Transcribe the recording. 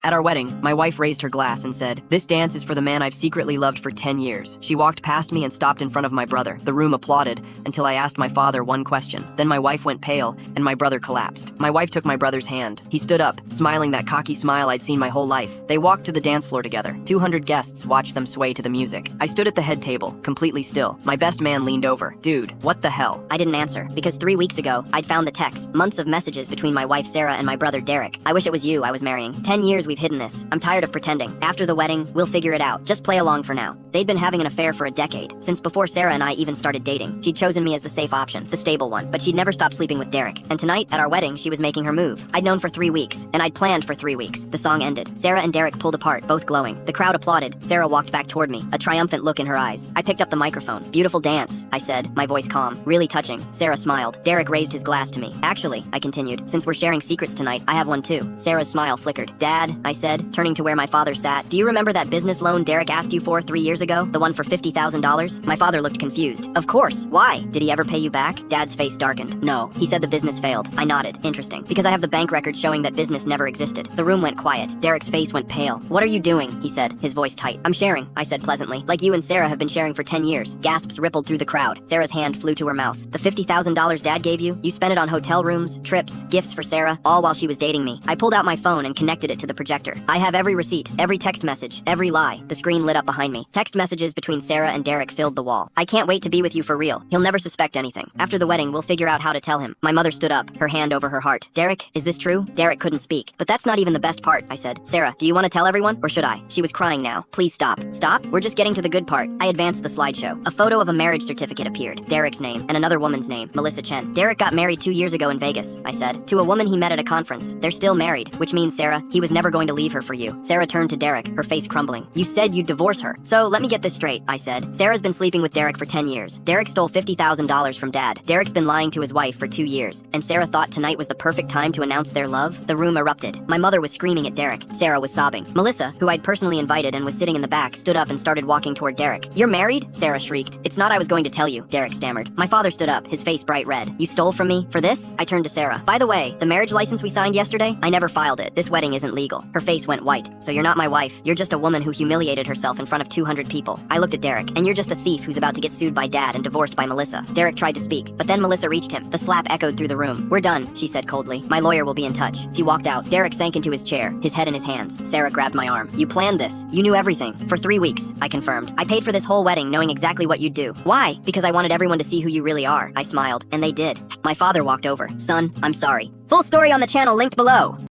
At our wedding, my wife raised her glass and said, "This dance is for the man I've secretly loved for 10 years. She walked past me and stopped in front of my brother. The room applauded until I asked my father one question. Then my wife went pale and my brother collapsed. My wife took my brother's hand. He stood up, smiling that cocky smile I'd seen my whole life. They walked to the dance floor together. 200 guests watched them sway to the music. I stood at the head table, completely still. My best man leaned over. "Dude, what the hell?" I didn't answer, because 3 weeks ago, I'd found the text, months of messages between my wife Sarah and my brother Derek. I wish it was you I was marrying. 10 years we've hidden this. I'm tired of pretending. After the wedding, we'll figure it out. Just play along for now. They'd been having an affair for a decade, since before Sarah and I even started dating. She'd chosen me as the safe option, the stable one, but she'd never stopped sleeping with Derek. And tonight, at our wedding, she was making her move. I'd known for 3 weeks, and I'd planned for 3 weeks. The song ended. Sarah and Derek pulled apart, both glowing. The crowd applauded. Sarah walked back toward me, a triumphant look in her eyes. I picked up the microphone. "Beautiful dance," I said, my voice calm. "Really touching." Sarah smiled. Derek raised his glass to me. "Actually," I continued, "since we're sharing secrets tonight, I have one too." Sarah's smile flickered. "Dad," I said, turning to where my father sat, "do you remember that business loan Derek asked you for 3 years ago? The one for $50,000? My father looked confused. "Of course. Why? Did he ever pay you back?" Dad's face darkened. "No. He said the business failed." I nodded. "Interesting. Because I have the bank records showing that business never existed." The room went quiet. Derek's face went pale. "What are you doing?" he said, his voice tight. "I'm sharing," I said pleasantly. "Like you and Sarah have been sharing for 10 years. Gasps rippled through the crowd. Sarah's hand flew to her mouth. "The $50,000 Dad gave you? You spent it on hotel rooms, trips, gifts for Sarah, all while she was dating me." I pulled out my phone and connected it to the projector. I have every receipt, every text message, every lie. The screen lit up behind me. Text messages between Sarah and Derek filled the wall. "I can't wait to be with you for real. He'll never suspect anything. After the wedding, we'll figure out how to tell him." My mother stood up, her hand over her heart. "Derek, is this true?" Derek couldn't speak. "But that's not even the best part," I said. "Sarah, do you want to tell everyone, or should I?" She was crying now. "Please stop." "Stop? We're just getting to the good part." I advanced the slideshow. A photo of a marriage certificate appeared. Derek's name, and another woman's name, Melissa Chen. "Derek got married 2 years ago in Vegas," I said, "to a woman he met at a conference. They're still married, which means, Sarah, he was never going to leave her for you." Sarah turned to Derek, her face crumbling. "You said you'd divorce her. So let me get this straight," I said. "Sarah's been sleeping with Derek for 10 years. Derek stole $50,000 from Dad. Derek's been lying to his wife for 2 years. And Sarah thought tonight was the perfect time to announce their love?" The room erupted. My mother was screaming at Derek. Sarah was sobbing. Melissa, who I'd personally invited and was sitting in the back, stood up and started walking toward Derek. "You're married?" Sarah shrieked. "It's not I was going to tell you," Derek stammered. My father stood up, his face bright red. "You stole from me? For this?" I turned to Sarah. "By the way, the marriage license we signed yesterday? I never filed it. This wedding isn't legal." Her face went white. "So you're not my wife. You're just a woman who humiliated herself in front of 200 people." I looked at Derek. "And you're just a thief who's about to get sued by Dad and divorced by Melissa." Derek tried to speak, but then Melissa reached him. The slap echoed through the room. "We're done," she said coldly. "My lawyer will be in touch." She walked out. Derek sank into his chair, his head in his hands. Sarah grabbed my arm. "You planned this. You knew everything. For 3 weeks," I confirmed. "I paid for this whole wedding knowing exactly what you'd do." "Why?" "Because I wanted everyone to see who you really are." I smiled, and they did. My father walked over. "Son, I'm sorry." Full story on the channel linked below.